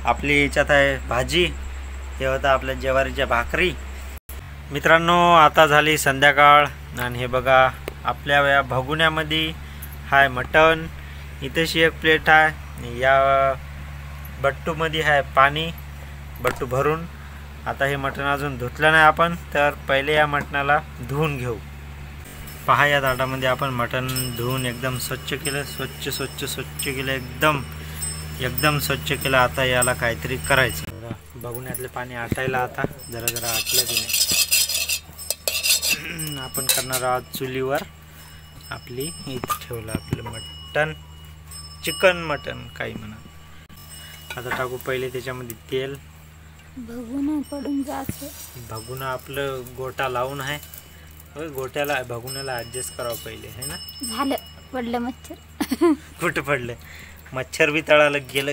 आपली याच्यात आहे भाजी, हे होतं आपल्या ज्वारीच्या भाकरी. मित्रांनो आता झाली संध्याकाळ आणि हे बघा आपल्या या भगुन्यामध्ये हाय मटण, इथेशी एक प्लेट आहे, या बट्टूमध्ये आहे पाणी, बट्टू भरून. आता हे मटण अजून धुतलं नाही आपण, तर पहिले या मटणाला धुवून घेऊ. पहा या ताटामध्ये आपण मटण धुवून एकदम स्वच्छ केलं, स्वच्छ केलं, एकदम स्वच्छ केलं. आता याला काहीतरी करायचं. भगुन्यातले पाणी आटायला आता जरा आटलं की नाही. आपण करणार आहोत चुलीवर आपली इथं ठेवलं आपलं मटण, चिकन मटण काही म्हणा. आता टाकू पहिले त्याच्यामध्ये तेल. भगुना पडून जायचं. भगुना आपलं गोटा लावून आहे. गोट्याला भगुन्याला ऍडजस्ट करावं पहिले, है ना. झालं, पडलं मच्छर. कुठं पडलं मच्छर? बी तळालं गेलं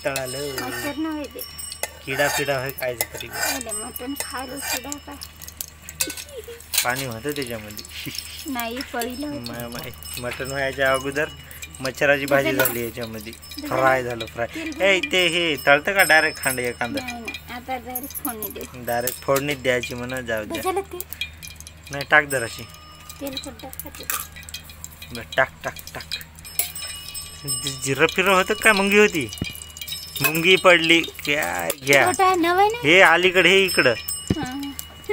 तळालं. मच्छर नव्हे ते किडा आहे काय तरी. मटण खायला किडा काय? पाणी होतं त्याच्यामध्ये. नाही पडलं. मटण व्हायच्या अगोदर मच्छराची भाजी झाली याच्यामध्ये. फ्राय झालं. फ्राय ते हे तळतं का डायरेक्ट खांड एखादं? आता डायरेक्ट फोडणीत द्यायची म्हणा. जाऊ द्या. नाही टाक जराशी तेल. टाक. जिरं फिरं होतं काय? मुंगी होती, मुंगी पडली. काय घ्या हे अलीकडे, हे इकडं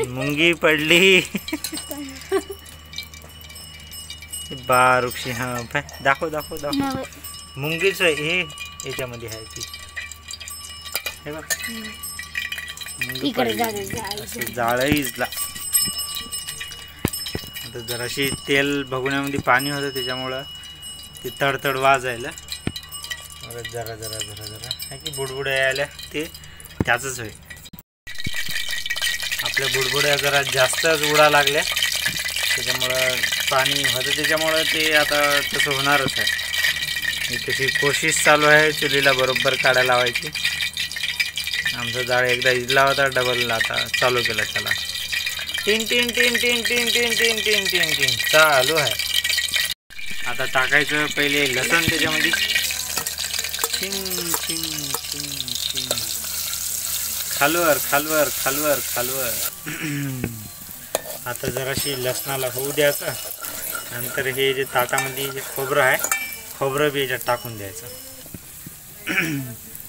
मुंगी पडली. बारुक्षी. हा दाखव. मुंगीच हे याच्यामध्ये आहे ती. हे बघ जाळीला. आता जराशी तेल भगुन्यामध्ये पाणी होतं त्याच्यामुळं ते तडतड वाजायला. जरा आहे की बुडबुड्या यायला ते त्याचंच होय. आपल्या बुडबुड्या जरा जास्तच उडा लागल्या त्याच्यामुळं पाणी होतं, त्याच्यामुळं ते आता तसं होणारच आहे. त्याची कोशिश चालू आहे चुलीला बरोबर काढायला लावायची. आमचा जाळ एकदा इजला होता, डबल आता चालू केला त्याला. टिन चालू आहे. आता टाकायचं पहिले लसण त्याच्यामध्ये. खालवर. आता जराशी लसणाला होऊ द्यायचं. नंतर हे जे ताटामध्ये जे खोबरं आहे, खोबरं बी याच्यात टाकून द्यायचं.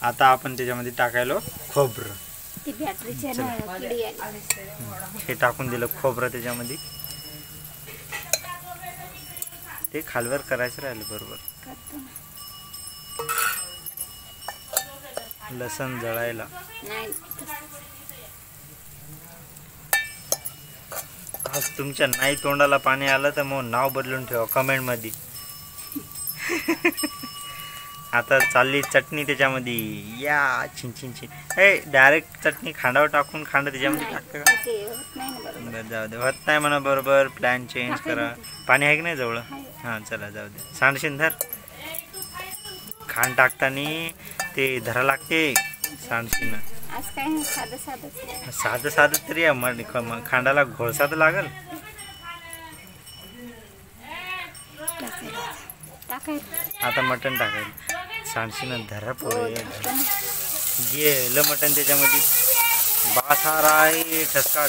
आता आपण त्याच्यामध्ये टाकायलो खोबरं. हे टाकून दिलं खोबरं त्याच्यामध्ये. ते खालवर करायचं राहिलं बरोबर. लसण जळायला. आज तुमच्या नाही तोंडाला पाणी आलं तर मग नाव बदलून ठेवा कमेंटमध्ये. आता चालली चटणी त्याच्यामध्ये. या छिन. हे डायरेक्ट चटणी खांडावर टाकून खांड त्याच्यामध्ये टाकतं का? बरं जाऊ दे. होत नाही म्हणा बरोबर. प्लॅन चेंज करा. पाणी आहे की नाही जवळ? हां चला जाऊ दे. सांडशीन धर. खांड टाकताना ते धरा लागते सांडशीन. साधं तरी खांडाला घोळसा तर लागल. आता मटण टाकायचं. सांडशीन धरा पोळे. गेलं मटण त्याच्यामध्ये. बासार आहे ठसका.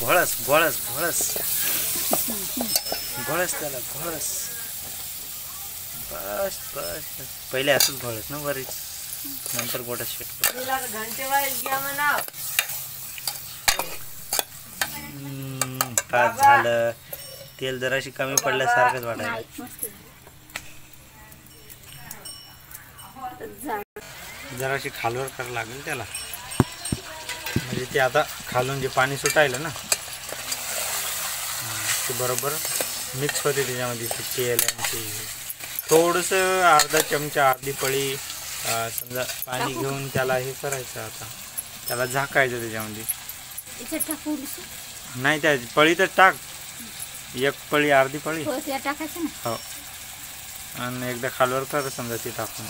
घोळस त्याला घोळस. बस पहिले असंच घोळस ना बरीच, नंतर गोटा शेट. पाच झालं. तेल जराशी कमी पडल्यासारखंच वाटायला. जराशी खालवर करावं लागेल त्याला, म्हणजे ते आता खालून जे पाणी सुटायलं ना ते बरोबर मिक्स होते त्याच्यामध्ये. ते तेल आणि ते थोडंसं अर्धा चमचा, अर्धी पळी समजा पाणी घेऊन त्याला हे करायचं. आता त्याला झाकायचं त्याच्यामध्ये. नाही त्या पळीतच टाक. एक पळी, अर्धी पळी टाकायचं ना. हो. आणि एकदा खालवर कर समजा ते टाकून.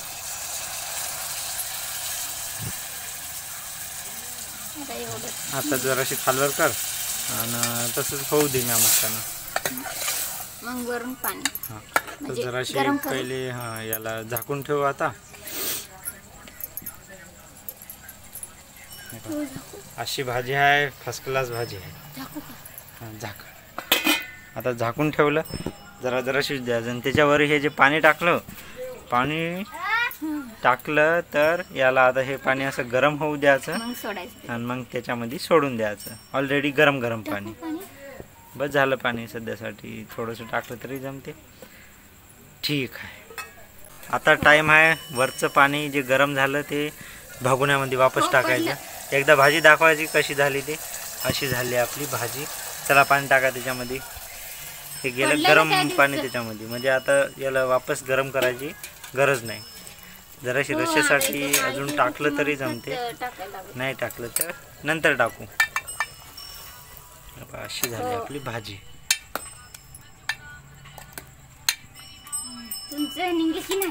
आता जराशी खालवर कर. आणि तसंच होऊ दे ना मस्ताना. मग वरून पाणी. हां तर म्हणजे जराशी गरम करून. पहिले हां याला झाकून ठेवू आता. अशी भाजी आहे, फर्स्ट क्लास भाजी आहे. झाकू का? हां झाक. आता झाकून ठेवलं जरा शिजू द्यायचं आणि त्याच्यावर हे जे पाणी टाकलं तर याला आता हे पाणी असं गरम होऊ द्यायचं मग सोडायचं. आणि मग त्याच्यामध्ये सोडून द्यायचं. ऑलरेडी गरम पाणी. टाकू पाणी. बस झालं पाणी सध्यासाठी. थोडंसं टाकलं तरी जमते. ठीक आहे. आता टाईम आहे वरचं पाणी जे गरम झालं ते भगुण्यामध्ये वापस टाकायचं. एकदा भाजी दाखवायची कशी झाली ते. अशी झाली आपली भाजी. चला पाणी टाका त्याच्यामध्ये. हे गेलं गरम पाणी त्याच्यामध्ये. म्हणजे आता याला वापस गरम करायची गरज नाही. जराशी रश्श्यासाठी अजून टाकलं तरी जमते. नाही टाकलं तर नंतर टाकू. अशी झाली आपली भाजी.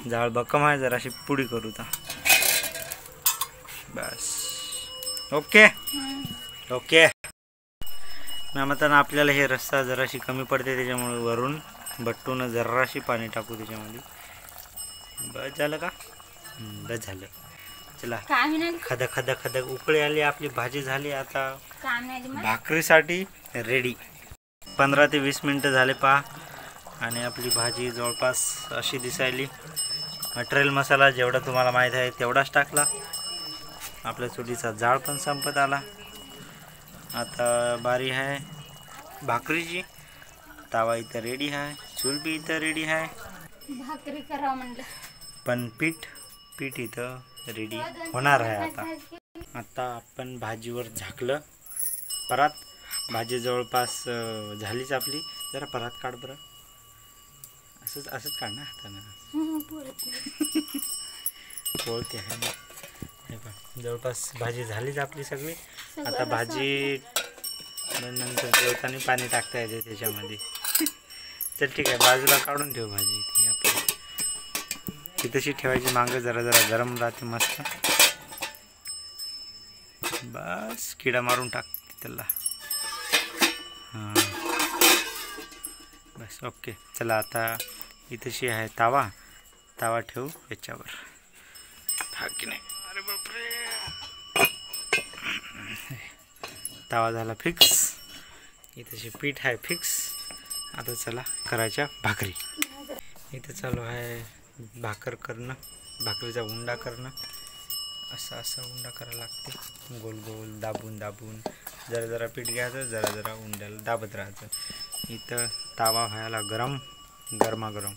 जाळ बक्कम आहे. जराशी पुडी करू तर बस. Okay okay ma'am. आता आपल्याला हे रस्सा जराशी कमी पडते त्याच्यामुळे वरून बट्टून जराशी पाणी टाकू त्याच्यामध्ये. बस झालं का? बस झालं. चला खद खद खद उकळी आली. आपली भाजी झाली. आता भाकरीसाठी रेडी. 15 ते 20 मिनटं झाले पहा. आणि आपली भाजी जवळपास अशी दिसायली. मटेरियल मसाला जेवढा तुम्हाला माहीत आहे तेवढाच टाकला. आपल्या चुलीचा जाळ पण संपत आला. आता बारी आहे भाकरीची. तावा इथं रेडी आहे. चूल बी इथं रेडी आहे. भाकरी करा म्हणलं. पण पीठ इथं रेडी होणार आहे. आता आपण भाजीवर झाकलं. परात भाजी जवळपास झालीच आपली. जरा परात काढ बरं. असंच काढ ना हातानं. पोळते आहे ना. हे बघ जवळपास भाजी झालीच आपली सगळी. आता भाजी नंतर जेवताना पाणी टाकता येते त्याच्यामध्ये. चल ठीक आहे. बाजूला काढून ठेव भाजी. इथे आपली ती तशी ठेवायची. मागं जरा गरम राहते मस्त. बस किडा मारून टाक त्याला. हां बस ओके. चला आता इथेशी आहे तावा ठेवू याच्यावर. हा की नाही? अरे बापरे. तावा झाला फिक्स. इथेशी पीठ आहे फिक्स. आता चला करायच्या भाकरी. इथं चालू आहे भाकर करणं. भाकरीचा उंडा करणं. असा उंडा करायला लागते. गोल गोल दाबून जरा पीठ घ्यायचं. जरा उंड्याला दाबत राहायचं. इथं तावा व्हायला गरमागरम.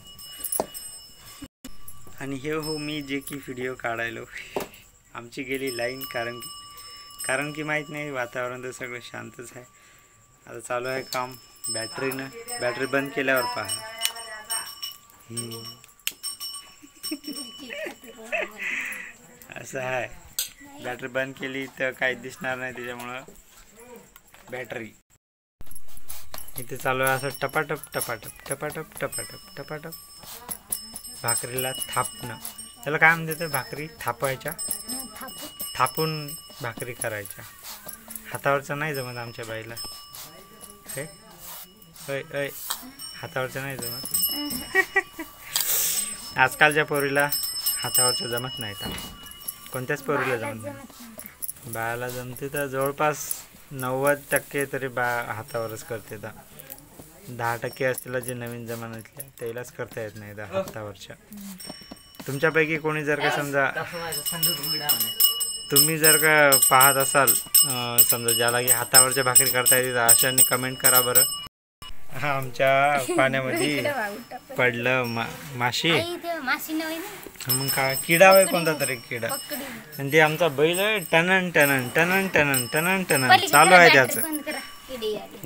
आणि हे हो मी जे की व्हिडिओ काढायलो आमची गेली लाईन. कारण की माहीत नाही. वातावरण तर सगळं शांतच आहे. आता चालू आहे काम बॅटरीनं. बॅटरी बंद केल्यावर पहा. असं आहे. बॅटरी बंद केली तर काही दिसणार नाही त्याच्यामुळं बॅटरी. इथे चालू आहे असं टपाटप भाकरीला थापणं. त्याला काय म्हणते? भाकरी थापायच्या. थापून भाकरी करायच्या. हातावरचं नाही जमत आमच्या बाईला. ऐ हातावरचं नाही जमत. आजकालच्या पोरीला हातावरचं जमत नाही. तर कोणत्याच पोरीला जमत नाही. बाळाला जमते तर जवळपास 90% तरी हातावरच करते. 10% असतील जे नवीन जमान्यातल्या त्यालाच करता येत नाही हातावरच्या. तुमच्यापैकी कोणी जर का समजा तुम्ही जर का पाहत असाल समजा ज्याला की हातावरच्या भाकरी करता येते तर अशाने कमेंट करा बरं. आमच्या पाण्यामध्ये पडलं माशी. मग काय किडा आहे कोणता तरी किडा. आणि ते आमचा बैल आहे टनन चालू आहे त्याचं.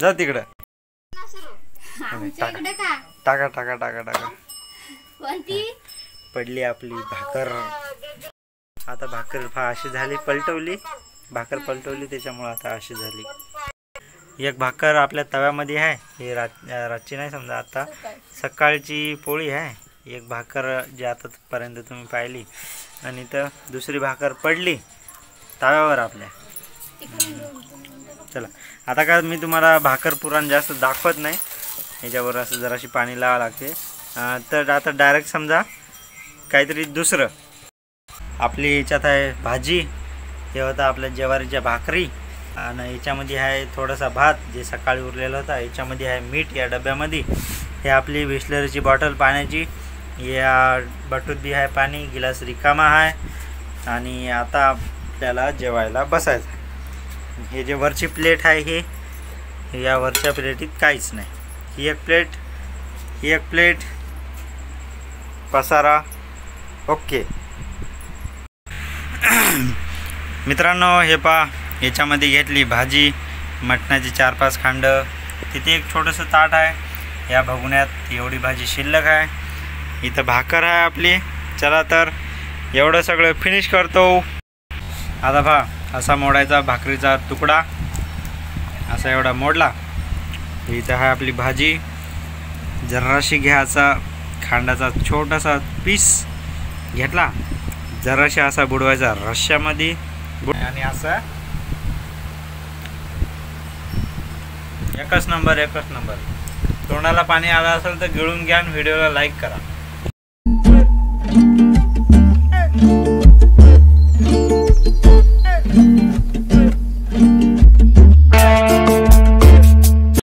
जा तिकडं. टाका. पडली आपली भाकर. आता भाकर अशी झाली. भाकर पलटवली त्याच्यामुळे आता अशी झाली. एक भाकर आपल्या तव्यामध्ये आहे. हे रातची नाही समजा आता सकाळची पोळी आहे. एक भाकर जी आतापर्यंत तुम्ही पाहिली. आणि तर दुसरी भाकर पडली तव्यावर आपल्या. चला आता का मी तुम्हाला भाकर पुराण जास्त दाखवत नाही, ह्याच्यावर असं जराशी पाणी लावावं लागते. तर आता डायरेक्ट समजा काहीतरी दुसरं. आपली ह्याच्यात आहे भाजी, हे होतं आपल्या ज्वारीच्या भाकरी, आणि याच्यामध्ये आहे थोडासा भात जे सकाळी उरलेला होता. याच्यामध्ये आहे मीठ या डब्यामध्ये. हे आपली बिस्लरीची बॉटल पाण्याची, या बटूत बी आहे पाणी, गिलास रिकामा आहे. आणि आता आपल्याला जेवायला बसायचं. हे जे वरची प्लेट आहे हे या वरच्या प्लेटीत काहीच नाही. ही एक प्लेट पसारा. ओके मित्रांनो, हे पहा याच्यामध्ये घेतली भाजी, मटणाची 4-5 खांड, तिथे एक छोटंसं ताट आहे. या भगुण्यात एवढी भाजी शिल्लक आहे. इथं भाकर आहे आपली. चला तर एवढं सगळं फिनिश करतो. आता पहा असा मोडायचा भाकरीचा तुकडा, असा एवढा मोडला. इथं आहे आपली भाजी. जराशी घ्यायचा खांडाचा छोटासा पीस घेतला, जराशी असा बुडवायचा रश्श्यामध्ये, आणि असं एकच नंबर. तोंडाला पाणी आलं असेल तर गिळून घ्या आणि व्हिडिओला लाईक करा.